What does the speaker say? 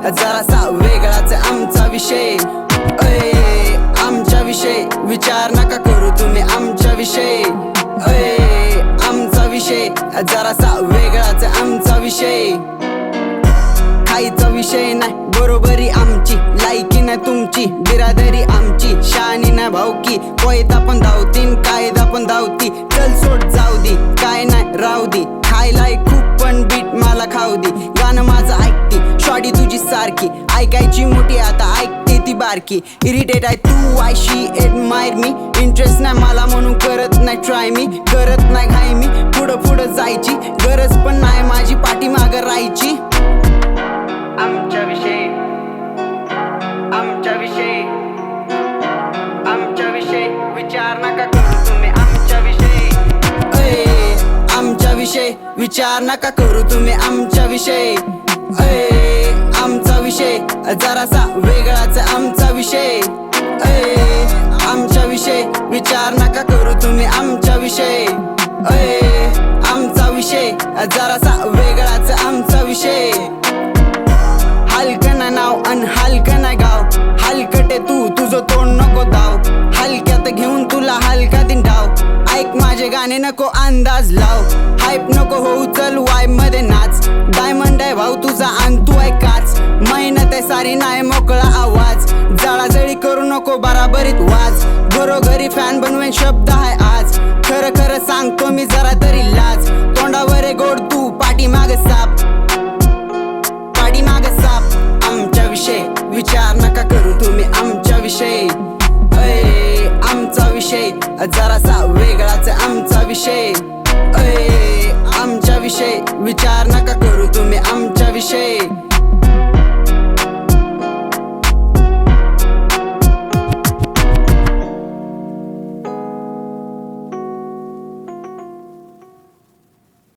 जरासा वेगळाच आमचा विषय। आमच्या विषय विचार नका करू तुम्ही आमच्या विषय। आमचा विषय जरासा वेगळाच आमचा विषय। खायचा विषय नाही बरोबरी आमची, लायकी नाही तुमची, बिरादरी आमची, शानी नाही भावकी, कोयता पण धावतीन कायदा पण धावती। चल सोड जाऊ दे काय नाही राहू दे, खायलाय खूप पण बीट मला खाऊ दे। गाणं माझं ऐकते शॉडी तुझी सारखी, ऐकायची मोठी आता ऐकते ती बारकी। इरिटेट आहे तू I she admire me, interest नाही मला म्हणून करत नाही ट्राय मी, करत नाही घाई मी, पुढं जायची गरज पण नाही माझी पाठीमागं राहायची। आमच्या विषय आमच्या विषय आमच्या विषय विचार नका करू तुम्ही आमच्या विषय। आमच्या विषय विचार नका करू तुम्ही आमच्या विषय। आमचा विषय जरासा वेगळाच आमचा विषय। आमच्या विषय विचार नका करू तुम्ही आमच्या विषय। आमचा विषय जरासा वेगळाच आमचा विषय। हलकं ना नाव अन हलकं ना गाव, हलकटे तू तुझं तोंड नको दाव, हलक्यात घेऊन तुला हलका दिन डाव। ऐक माझे गाणे नको अंदाज लाव, हाईप नको होऊ चल वाईब मध्ये नाच। डायमंड आहे भाऊ तुझा आणि तू आहे काच, मेहनत आहे सारी नाही मोकळा आवाज। जळाजळी करू नको बराबरीत वाज, घरोघरी फॅन बनवेन शब्द आहे आज। खरं खरं सांगतो मी जरा तरी लाज, तोंडावर आहे गोड तू पाठीमाग साप, पाठीमाग साप। आमच्या विषय विचार नका करू तुम्ही आमच्या विषय। आमचा विषय जरासा वेगळाच आमचा विषय। आमच्या विषय विचार नका करू तुम्ही आमच्या विषय।